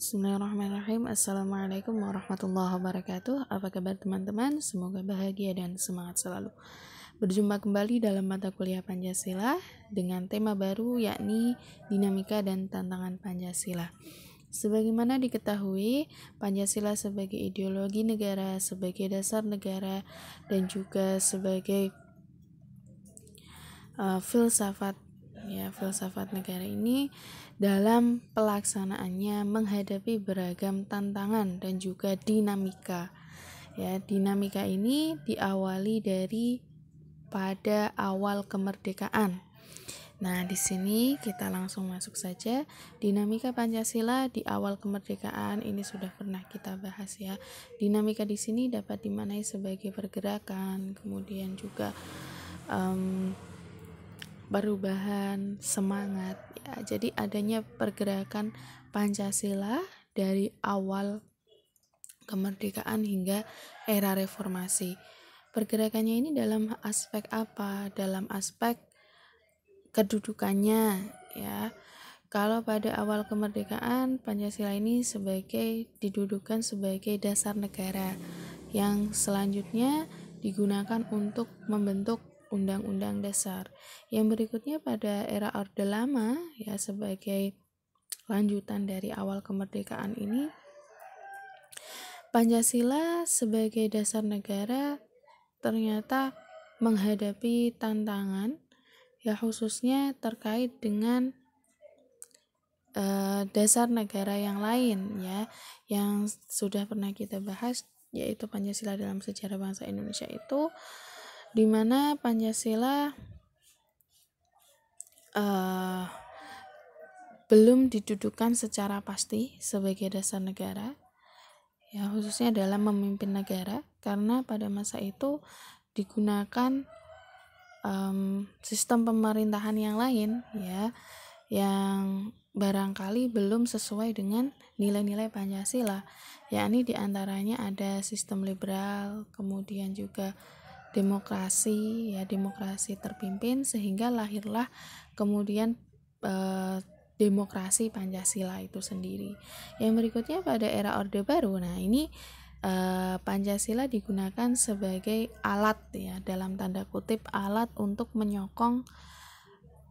Bismillahirrahmanirrahim. Assalamualaikum warahmatullahi wabarakatuh. Apa kabar teman-teman? Semoga bahagia dan semangat selalu. Berjumpa kembali dalam mata kuliah Pancasila dengan tema baru yakni dinamika dan tantangan Pancasila. Sebagaimana diketahui, Pancasila sebagai ideologi negara, sebagai dasar negara, dan juga sebagai filsafat negara ini dalam pelaksanaannya menghadapi beragam tantangan dan juga dinamika. Dinamika ini diawali dari pada awal kemerdekaan. Nah, di sini kita langsung masuk saja. Dinamika Pancasila di awal kemerdekaan ini sudah pernah kita bahas ya. Dinamika di sini dapat dimaknai sebagai pergerakan, kemudian juga perubahan semangat ya. Jadi adanya pergerakan Pancasila dari awal kemerdekaan hingga era reformasi. Pergerakannya ini dalam aspek apa? Dalam aspek kedudukannya ya. Kalau pada awal kemerdekaan Pancasila ini didudukan sebagai dasar negara yang selanjutnya digunakan untuk membentuk Undang-Undang Dasar. Yang berikutnya pada era Orde Lama ya, sebagai lanjutan dari awal kemerdekaan ini, Pancasila sebagai dasar negara ternyata menghadapi tantangan ya, khususnya terkait dengan dasar negara yang lain ya, yang sudah pernah kita bahas, yaitu Pancasila dalam sejarah bangsa Indonesia itu, di mana Pancasila belum didudukan secara pasti sebagai dasar negara ya, khususnya dalam memimpin negara, karena pada masa itu digunakan sistem pemerintahan yang lain ya, yang barangkali belum sesuai dengan nilai-nilai Pancasila, yakni diantaranya ada sistem liberal, kemudian juga demokrasi terpimpin, sehingga lahirlah kemudian demokrasi Pancasila itu sendiri. Yang berikutnya pada era Orde Baru, nah ini Pancasila digunakan sebagai alat ya, dalam tanda kutip alat untuk menyokong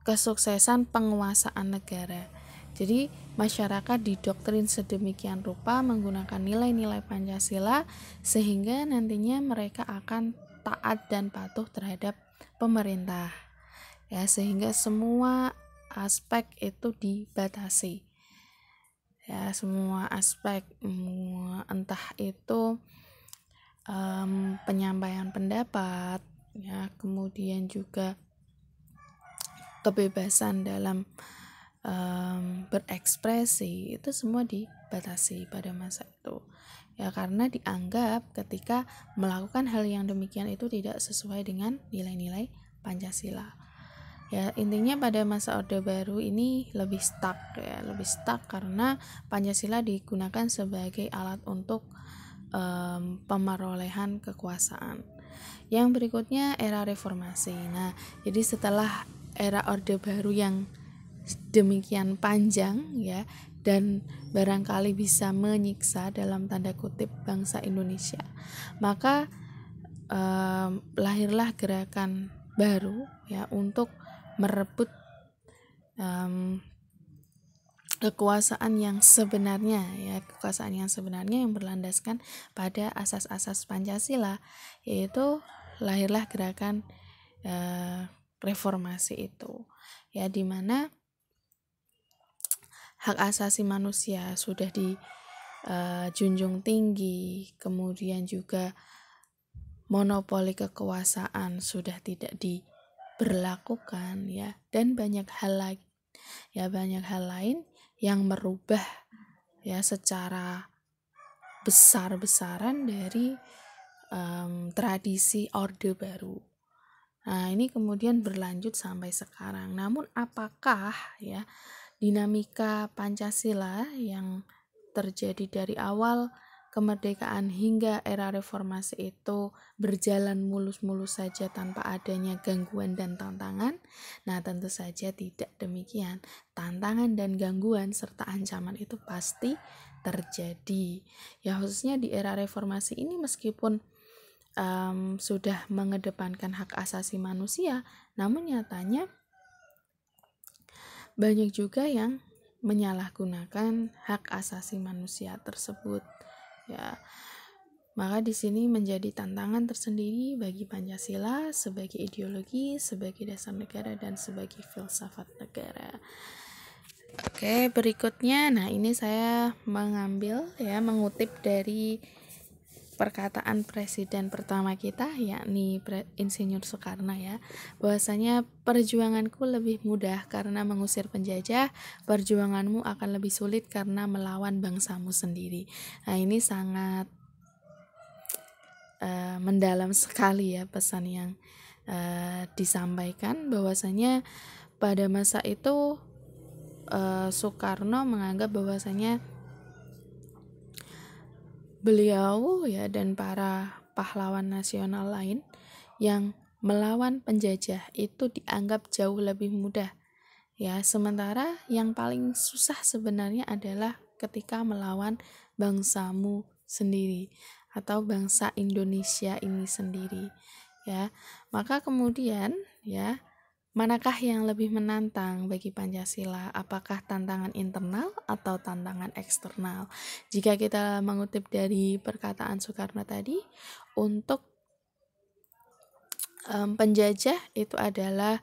kesuksesan penguasaan negara. Jadi masyarakat didoktrin sedemikian rupa menggunakan nilai-nilai Pancasila sehingga nantinya mereka akan taat dan patuh terhadap pemerintah ya, sehingga semua aspek itu dibatasi ya, semua aspek entah itu penyampaian pendapat ya, kemudian juga kebebasan dalam berekspresi, itu semua dibatasi pada masa itu ya, karena dianggap ketika melakukan hal yang demikian itu tidak sesuai dengan nilai-nilai Pancasila ya. Intinya pada masa Orde Baru ini lebih stuck karena Pancasila digunakan sebagai alat untuk pemerolehan kekuasaan. Yang berikutnya era reformasi. Nah, jadi setelah era Orde Baru yang demikian panjang ya, dan barangkali bisa menyiksa dalam tanda kutip bangsa Indonesia, maka lahirlah gerakan baru ya untuk merebut kekuasaan yang sebenarnya yang berlandaskan pada asas-asas Pancasila, yaitu lahirlah gerakan reformasi itu ya, di mana hak asasi manusia sudah dijunjung tinggi, kemudian juga monopoli kekuasaan sudah tidak diberlakukan ya, dan banyak hal lain yang merubah ya secara besar-besaran dari tradisi Orde Baru. Nah, ini kemudian berlanjut sampai sekarang. Namun apakah ya dinamika Pancasila yang terjadi dari awal kemerdekaan hingga era reformasi itu berjalan mulus-mulus saja tanpa adanya gangguan dan tantangan? Nah, tentu saja tidak demikian. Tantangan dan gangguan serta ancaman itu pasti terjadi. Ya, khususnya di era reformasi ini, meskipun sudah mengedepankan hak asasi manusia, namun nyatanya banyak juga yang menyalahgunakan hak asasi manusia tersebut. Ya, maka di sini menjadi tantangan tersendiri bagi Pancasila sebagai ideologi, sebagai dasar negara, dan sebagai filsafat negara. Oke, berikutnya, nah ini saya mengutip dari perkataan presiden pertama kita, yakni Insinyur Soekarno ya, bahwasanya perjuanganku lebih mudah karena mengusir penjajah, perjuanganmu akan lebih sulit karena melawan bangsamu sendiri. Nah, ini sangat mendalam sekali ya pesan yang disampaikan, bahwasanya pada masa itu Soekarno menganggap bahwasanya beliau ya dan para pahlawan nasional lain yang melawan penjajah itu dianggap jauh lebih mudah ya, sementara yang paling susah sebenarnya adalah ketika melawan bangsamu sendiri atau bangsa Indonesia ini sendiri ya. Maka kemudian ya, manakah yang lebih menantang bagi Pancasila? Apakah tantangan internal atau tantangan eksternal? Jika kita mengutip dari perkataan Soekarno tadi, untuk penjajah itu adalah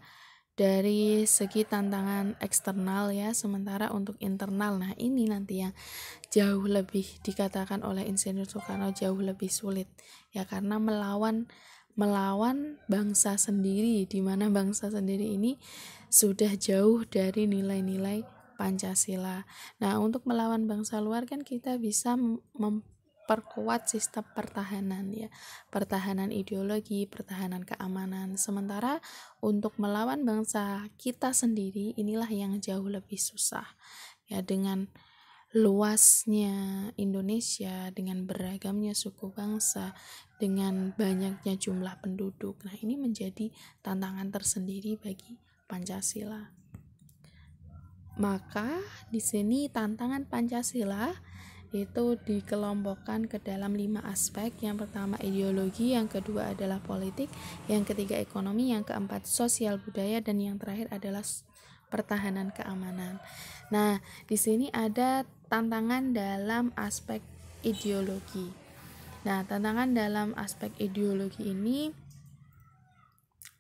dari segi tantangan eksternal ya, sementara untuk internal, nah ini nanti yang jauh lebih dikatakan oleh Insinyur Soekarno jauh lebih sulit ya, karena melawan bangsa sendiri, di mana bangsa sendiri ini sudah jauh dari nilai-nilai Pancasila. Nah, untuk melawan bangsa luar kan kita bisa memperkuat sistem pertahanan ya, pertahanan ideologi, pertahanan keamanan. Sementara untuk melawan bangsa kita sendiri inilah yang jauh lebih susah ya, dengan luasnya Indonesia, dengan beragamnya suku bangsa, dengan banyaknya jumlah penduduk. Nah, ini menjadi tantangan tersendiri bagi Pancasila. Maka di sini tantangan Pancasila itu dikelompokkan ke dalam 5 aspek. Yang pertama ideologi, yang kedua adalah politik, yang ketiga ekonomi, yang keempat sosial budaya, dan yang terakhir adalah pertahanan keamanan. Nah, di sini ada tantangan dalam aspek ideologi. Nah, tantangan dalam aspek ideologi ini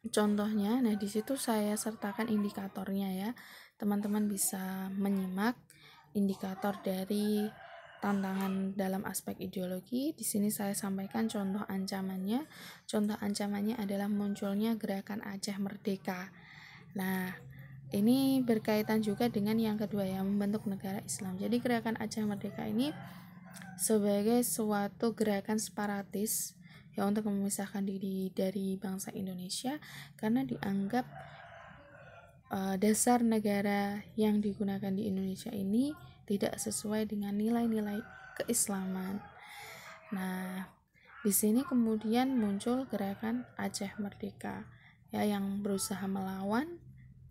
contohnya, nah di situ saya sertakan indikatornya ya. Teman-teman bisa menyimak indikator dari tantangan dalam aspek ideologi. Di sini saya sampaikan contoh ancamannya. Contoh ancamannya adalah munculnya gerakan Aceh Merdeka. Nah, ini berkaitan juga dengan yang kedua ya, membentuk negara Islam. Jadi gerakan Aceh Merdeka ini sebagai suatu gerakan separatis ya, untuk memisahkan diri dari bangsa Indonesia karena dianggap dasar negara yang digunakan di Indonesia ini tidak sesuai dengan nilai-nilai keislaman. Nah, di sini kemudian muncul gerakan Aceh Merdeka ya, yang berusaha melawan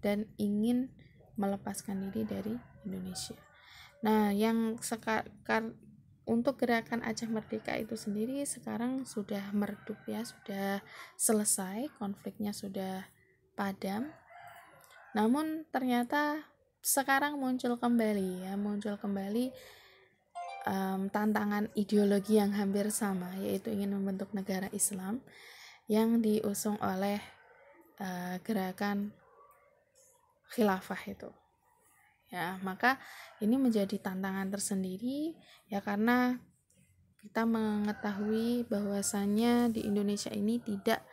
dan ingin melepaskan diri dari Indonesia. Nah, yang untuk gerakan Aceh Merdeka itu sendiri sekarang sudah meredup ya, sudah selesai, konfliknya sudah padam. Namun ternyata sekarang muncul kembali tantangan ideologi yang hampir sama, yaitu ingin membentuk negara Islam yang diusung oleh gerakan khilafah itu ya. Maka ini menjadi tantangan tersendiri ya, karena kita mengetahui bahwasannya di Indonesia ini tidak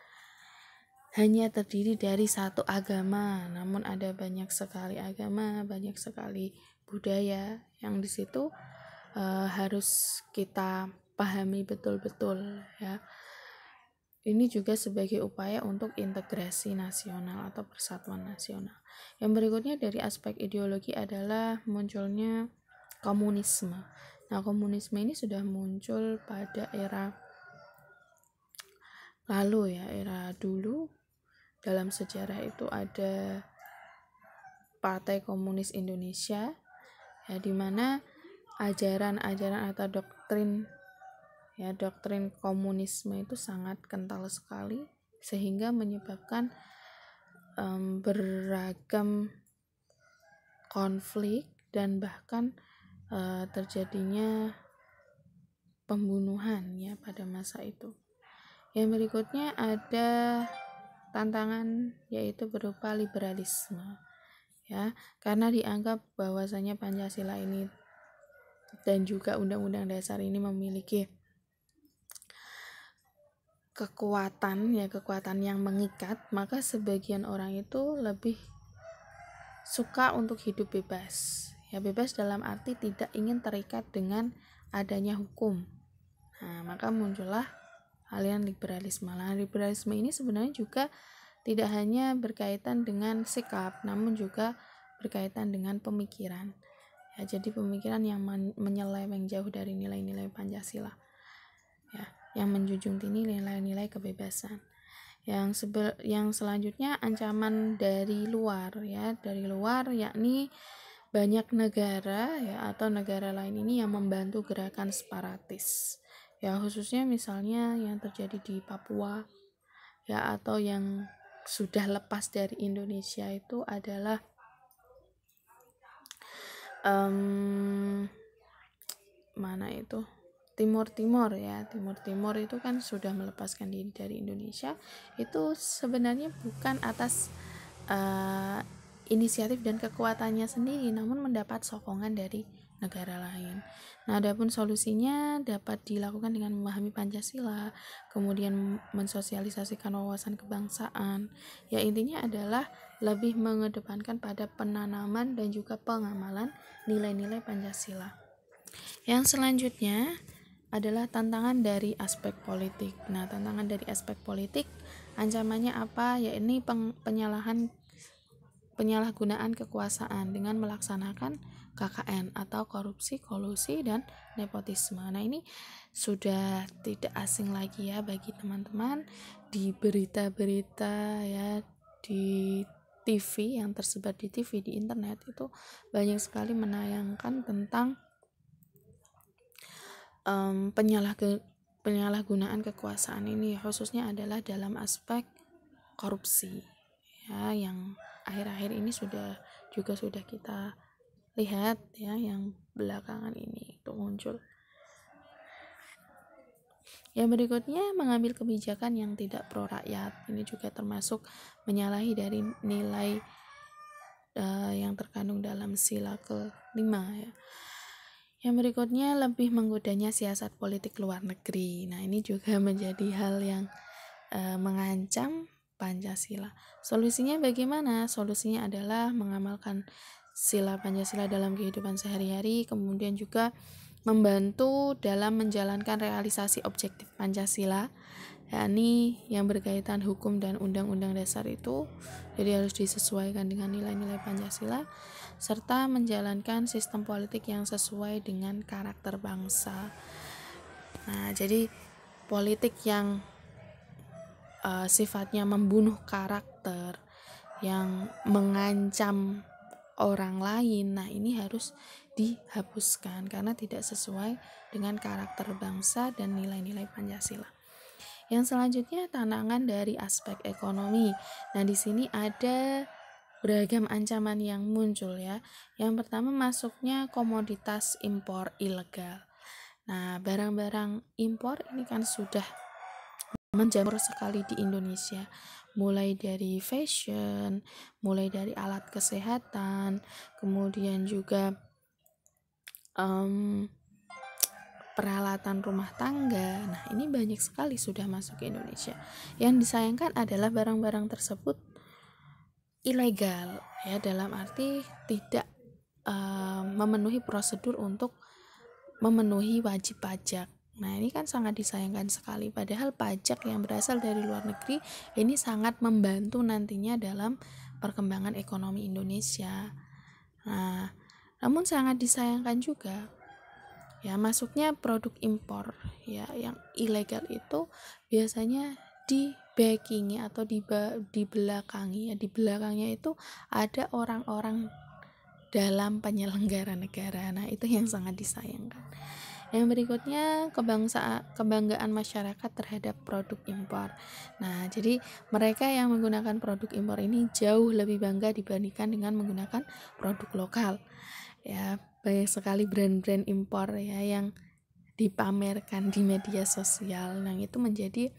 hanya terdiri dari satu agama, namun ada banyak sekali agama, banyak sekali budaya yang di situ harus kita pahami betul-betul ya. Ini juga sebagai upaya untuk integrasi nasional atau persatuan nasional. Yang berikutnya dari aspek ideologi adalah munculnya komunisme. Nah, komunisme ini sudah muncul pada era lalu ya, era dulu. Dalam sejarah itu ada Partai Komunis Indonesia, ya, di mana ajaran-ajaran atau doktrin komunisme itu sangat kental sekali, sehingga menyebabkan beragam konflik dan bahkan terjadinya pembunuhan ya pada masa itu. Yang berikutnya ada tantangan, yaitu berupa liberalisme ya, karena dianggap bahwasanya Pancasila ini dan juga Undang-Undang Dasar ini memiliki kekuatan yang mengikat, maka sebagian orang itu lebih suka untuk hidup bebas. Ya, bebas dalam arti tidak ingin terikat dengan adanya hukum. Nah, maka muncullah aliran liberalisme. Nah, liberalisme ini sebenarnya juga tidak hanya berkaitan dengan sikap, namun juga berkaitan dengan pemikiran. Ya, jadi pemikiran yang menyeleweng jauh dari nilai-nilai Pancasila. Ya, yang menjunjung tinggi nilai-nilai kebebasan. Yang selanjutnya ancaman dari luar ya, yakni banyak negara ya atau negara lain ini yang membantu gerakan separatis. Ya, khususnya misalnya yang terjadi di Papua ya, atau yang sudah lepas dari Indonesia itu adalah Timur ya. Timur itu kan sudah melepaskan diri dari Indonesia. Itu sebenarnya bukan atas inisiatif dan kekuatannya sendiri, namun mendapat sokongan dari negara lain. Nah, adapun solusinya dapat dilakukan dengan memahami Pancasila, kemudian mensosialisasikan wawasan kebangsaan. Ya, intinya adalah lebih mengedepankan pada penanaman dan juga pengamalan nilai-nilai Pancasila. Yang selanjutnya adalah tantangan dari aspek politik. Nah, tantangan dari aspek politik ancamannya apa? Yakni penyalahgunaan kekuasaan dengan melaksanakan KKN atau korupsi, kolusi, dan nepotisme. Nah, ini sudah tidak asing lagi ya bagi teman-teman. Di berita-berita ya, di TV yang tersebar di TV, di internet itu banyak sekali menayangkan tentang penyalahgunaan kekuasaan ini, khususnya adalah dalam aspek korupsi ya, yang akhir-akhir ini sudah kita lihat ya, yang belakangan ini itu muncul. Yang berikutnya, mengambil kebijakan yang tidak pro rakyat. Ini juga termasuk menyalahi dari nilai yang terkandung dalam sila ke-5 ya. Yang berikutnya, lebih menggodanya siasat politik luar negeri. Nah, ini juga menjadi hal yang mengancam Pancasila. Solusinya bagaimana? Solusinya adalah mengamalkan sila Pancasila dalam kehidupan sehari-hari, kemudian juga membantu dalam menjalankan realisasi objektif Pancasila, yakni yang berkaitan hukum dan undang-undang dasar itu, jadi harus disesuaikan dengan nilai-nilai Pancasila, serta menjalankan sistem politik yang sesuai dengan karakter bangsa. Nah, jadi politik yang sifatnya membunuh karakter, yang mengancam orang lain, nah ini harus dihapuskan karena tidak sesuai dengan karakter bangsa dan nilai-nilai Pancasila. Yang selanjutnya, tantangan dari aspek ekonomi. Nah, di sini ada beragam ancaman yang muncul ya. Yang pertama, masuknya komoditas impor ilegal. Nah, barang-barang impor ini kan sudah menjamur sekali di Indonesia, mulai dari fashion, mulai dari alat kesehatan, kemudian juga peralatan rumah tangga. Nah, ini banyak sekali sudah masuk ke Indonesia. Yang disayangkan adalah barang-barang tersebut ilegal ya, dalam arti tidak memenuhi prosedur untuk memenuhi wajib pajak. Nah, ini kan sangat disayangkan sekali, padahal pajak yang berasal dari luar negeri ini sangat membantu nantinya dalam perkembangan ekonomi Indonesia. Nah, namun sangat disayangkan juga Ya, masuknya produk impor ya yang ilegal itu biasanya di backingi atau di belakangi ya, di belakangnya itu ada orang-orang dalam penyelenggara negara. Nah, itu yang sangat disayangkan. Yang berikutnya kebanggaan masyarakat terhadap produk impor. Nah, jadi mereka yang menggunakan produk impor ini jauh lebih bangga dibandingkan dengan menggunakan produk lokal. Ya, banyak sekali brand-brand impor ya yang dipamerkan di media sosial. Nah, itu menjadi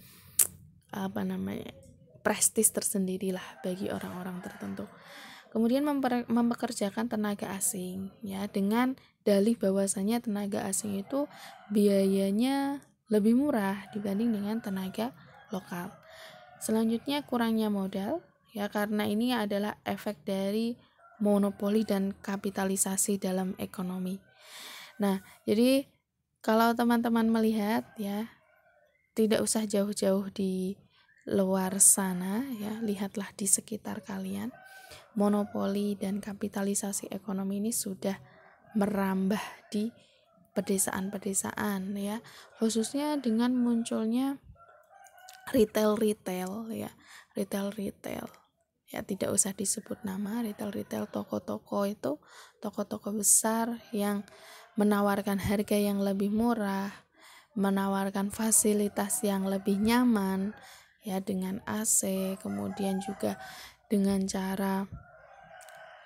prestis tersendiri lah bagi orang-orang tertentu. Kemudian mempekerjakan tenaga asing ya dengan dalih bahwasanya tenaga asing itu biayanya lebih murah dibanding dengan tenaga lokal. Selanjutnya kurangnya modal ya, karena ini adalah efek dari monopoli dan kapitalisasi dalam ekonomi. Nah, jadi kalau teman-teman melihat ya, tidak usah jauh-jauh di luar sana ya, lihatlah di sekitar kalian. Monopoli dan kapitalisasi ekonomi ini sudah merambah di pedesaan-pedesaan ya, khususnya dengan munculnya retail ya, retail ya, tidak usah disebut nama. Retail toko-toko itu toko-toko besar yang menawarkan harga yang lebih murah, menawarkan fasilitas yang lebih nyaman ya, dengan AC, kemudian juga dengan cara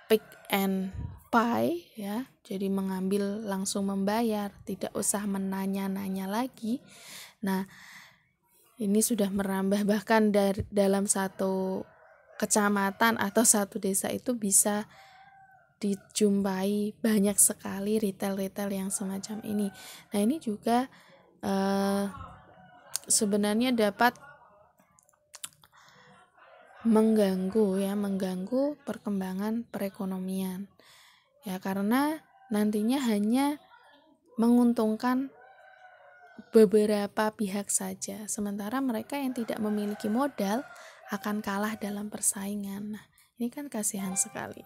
pick and pay ya, jadi mengambil langsung membayar, tidak usah menanya-nanya lagi. Nah, ini sudah merambah bahkan dalam satu kecamatan atau satu desa itu bisa dijumpai banyak sekali retail yang semacam ini. Nah, ini juga sebenarnya dapat mengganggu perkembangan perekonomian ya, karena nantinya hanya menguntungkan beberapa pihak saja, sementara mereka yang tidak memiliki modal akan kalah dalam persaingan. Nah, ini kan kasihan sekali.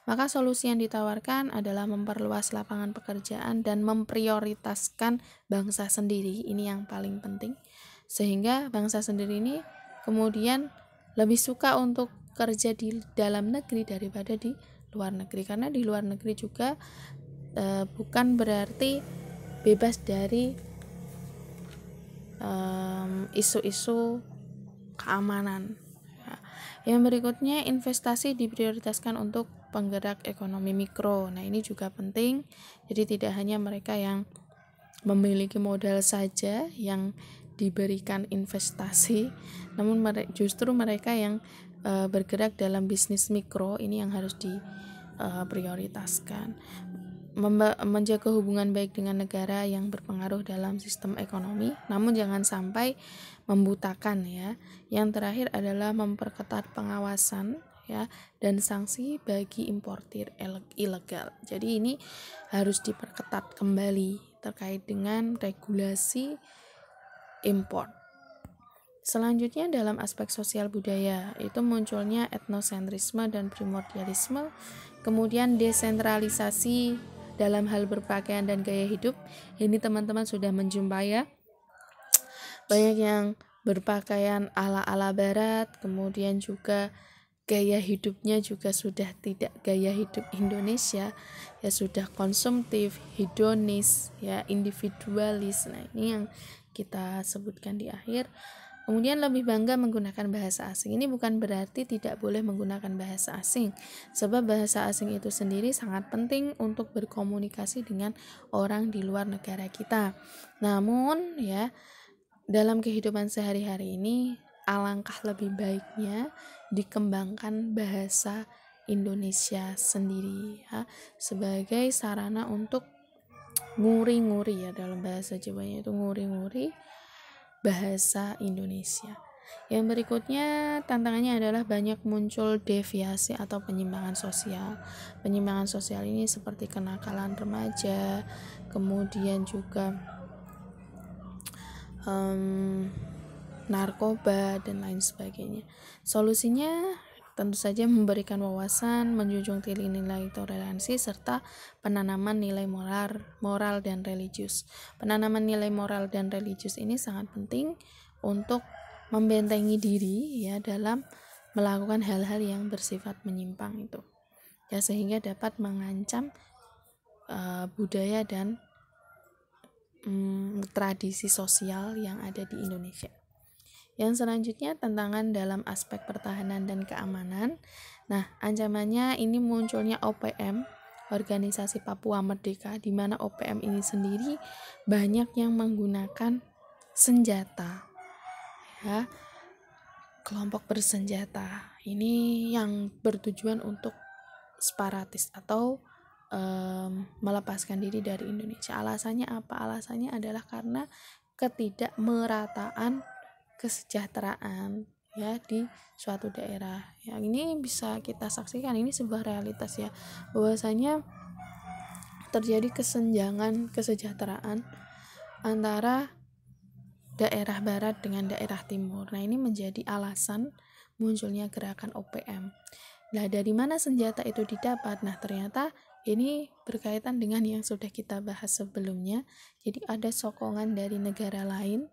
Maka solusi yang ditawarkan adalah memperluas lapangan pekerjaan dan memprioritaskan bangsa sendiri. Ini yang paling penting, sehingga bangsa sendiri ini kemudian lebih suka untuk kerja di dalam negeri daripada di luar negeri, karena di luar negeri juga bukan berarti bebas dari isu-isu keamanan. Yang berikutnya, investasi diprioritaskan untuk penggerak ekonomi mikro. Nah, ini juga penting. Jadi tidak hanya mereka yang memiliki modal saja yang diberikan investasi, namun justru mereka yang bergerak dalam bisnis mikro ini yang harus diprioritaskan. Menjaga hubungan baik dengan negara yang berpengaruh dalam sistem ekonomi, namun jangan sampai membutakan ya. Yang terakhir adalah memperketat pengawasan ya dan sanksi bagi importir ilegal. Jadi ini harus diperketat kembali terkait dengan regulasi impor. Selanjutnya dalam aspek sosial budaya itu munculnya etnosentrisme dan primordialisme, kemudian desentralisasi dalam hal berpakaian dan gaya hidup. Ini teman-teman sudah menjumpai ya, banyak yang berpakaian ala-ala barat, kemudian juga gaya hidupnya juga sudah tidak gaya hidup Indonesia ya, sudah konsumtif, hedonis ya, individualis. Nah, ini yang kita sebutkan di akhir. Kemudian lebih bangga menggunakan bahasa asing. Ini bukan berarti tidak boleh menggunakan bahasa asing, sebab bahasa asing itu sendiri sangat penting untuk berkomunikasi dengan orang di luar negara kita. Namun ya, dalam kehidupan sehari-hari ini alangkah lebih baiknya dikembangkan bahasa Indonesia sendiri ya, sebagai sarana untuk nguri-nguri ya, dalam bahasa Jawanya itu nguri-nguri bahasa Indonesia. Yang berikutnya tantangannya adalah banyak muncul deviasi atau penyimpangan sosial. Penyimpangan sosial ini seperti kenakalan remaja, kemudian juga narkoba dan lain sebagainya. Solusinya tentu saja memberikan wawasan, menjunjung tinggi nilai toleransi, serta penanaman nilai moral dan religius. Penanaman nilai moral dan religius ini sangat penting untuk membentengi diri ya dalam melakukan hal-hal yang bersifat menyimpang itu. Ya, sehingga dapat mengancam budaya dan tradisi sosial yang ada di Indonesia. Yang selanjutnya, tantangan dalam aspek pertahanan dan keamanan. Nah, ancamannya ini munculnya OPM, Organisasi Papua Merdeka, di mana OPM ini sendiri banyak yang menggunakan senjata. Ya, kelompok bersenjata. Ini yang bertujuan untuk separatis atau melepaskan diri dari Indonesia. Alasannya apa? Alasannya adalah karena ketidakmerataan kesejahteraan ya di suatu daerah. Yang ini bisa kita saksikan, ini sebuah realitas ya, bahwasanya terjadi kesenjangan kesejahteraan antara daerah barat dengan daerah timur. Nah, ini menjadi alasan munculnya gerakan OPM. Nah, dari mana senjata itu didapat? Nah, ternyata ini berkaitan dengan yang sudah kita bahas sebelumnya. Jadi ada sokongan dari negara lain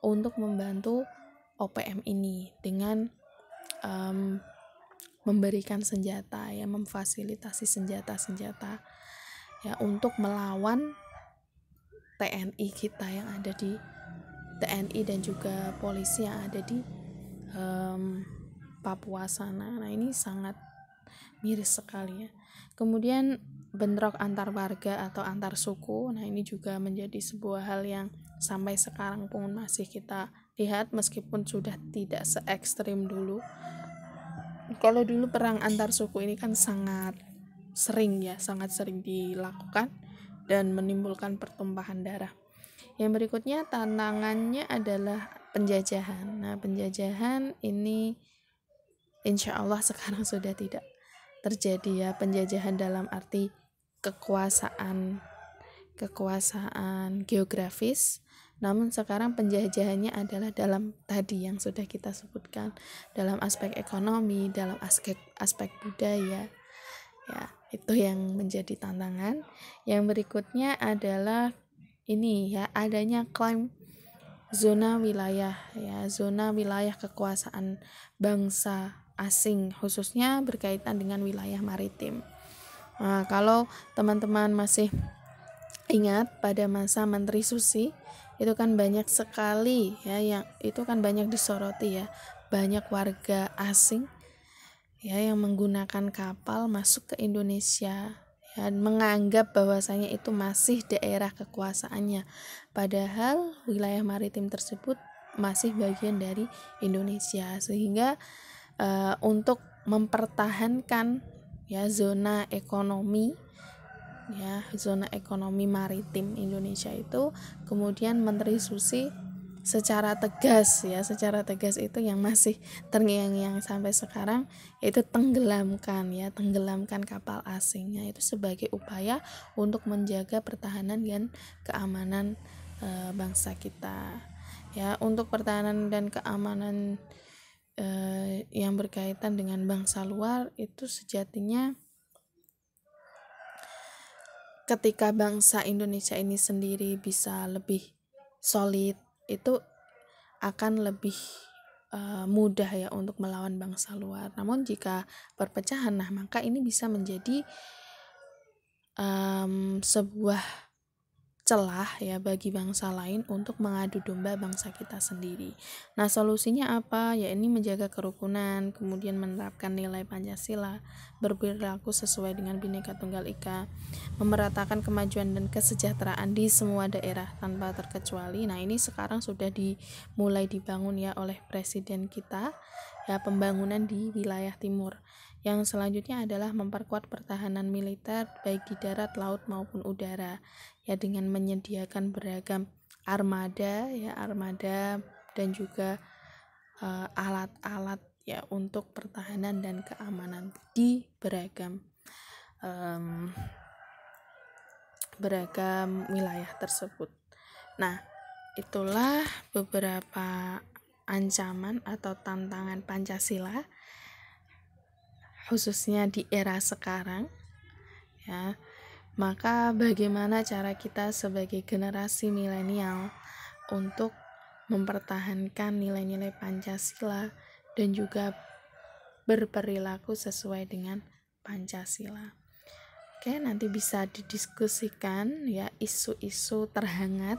untuk membantu OPM ini dengan memberikan senjata ya, memfasilitasi senjata-senjata ya untuk melawan TNI kita yang ada di TNI dan juga polisi yang ada di Papua sana. Nah, ini sangat miris sekali ya. Kemudian bentrok antar warga atau antar suku. Nah, ini juga menjadi sebuah hal yang sampai sekarang pun masih kita lihat meskipun sudah tidak se ekstrim dulu. Kalau dulu perang antar suku ini kan sangat sering dilakukan dan menimbulkan pertumpahan darah. Yang berikutnya tantangannya adalah penjajahan. Nah, penjajahan ini insya Allah sekarang sudah tidak terjadi ya, penjajahan dalam arti kekuasaan geografis, namun sekarang penjajahannya adalah dalam tadi yang sudah kita sebutkan, dalam aspek ekonomi, dalam aspek budaya ya, itu yang menjadi tantangan. Yang berikutnya adalah ini ya, adanya klaim zona wilayah kekuasaan bangsa asing, khususnya berkaitan dengan wilayah maritim. Nah, kalau teman-teman masih ingat pada masa Menteri Susi, itu kan banyak sekali ya yang itu kan banyak disoroti ya, banyak warga asing ya yang menggunakan kapal masuk ke Indonesia dan menganggap bahwasanya itu masih daerah kekuasaannya, padahal wilayah maritim tersebut masih bagian dari Indonesia. Sehingga untuk mempertahankan ya zona ekonomi maritim Indonesia itu, kemudian Menteri Susi secara tegas itu yang masih terngiang-ngiang sampai sekarang, itu tenggelamkan kapal asingnya itu sebagai upaya untuk menjaga pertahanan dan keamanan bangsa kita ya. Untuk pertahanan dan keamanan yang berkaitan dengan bangsa luar itu sejatinya ketika bangsa Indonesia ini sendiri bisa lebih solid, itu akan lebih mudah ya untuk melawan bangsa luar. Namun jika perpecahan, nah maka ini bisa menjadi sebuah celah ya bagi bangsa lain untuk mengadu domba bangsa kita sendiri. Nah, solusinya apa? Ya ini menjaga kerukunan, kemudian menerapkan nilai Pancasila, berperilaku sesuai dengan Bhinneka Tunggal Ika, memeratakan kemajuan dan kesejahteraan di semua daerah tanpa terkecuali. Nah, ini sekarang sudah dimulai dibangun ya oleh presiden kita ya, pembangunan di wilayah timur. Yang selanjutnya adalah memperkuat pertahanan militer baik di darat, laut maupun udara ya, dengan menyediakan beragam armada dan juga alat-alat ya untuk pertahanan dan keamanan di beragam wilayah tersebut. Nah, itulah beberapa ancaman atau tantangan Pancasila khususnya di era sekarang ya. Maka bagaimana cara kita sebagai generasi milenial untuk mempertahankan nilai-nilai Pancasila dan juga berperilaku sesuai dengan Pancasila. Oke, nanti bisa didiskusikan ya isu-isu terhangat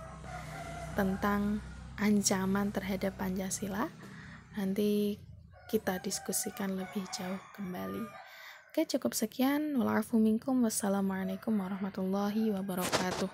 tentang ancaman terhadap Pancasila. Nanti kita diskusikan lebih jauh kembali. Oke, cukup sekian. Wassalamualaikum warahmatullahi wabarakatuh.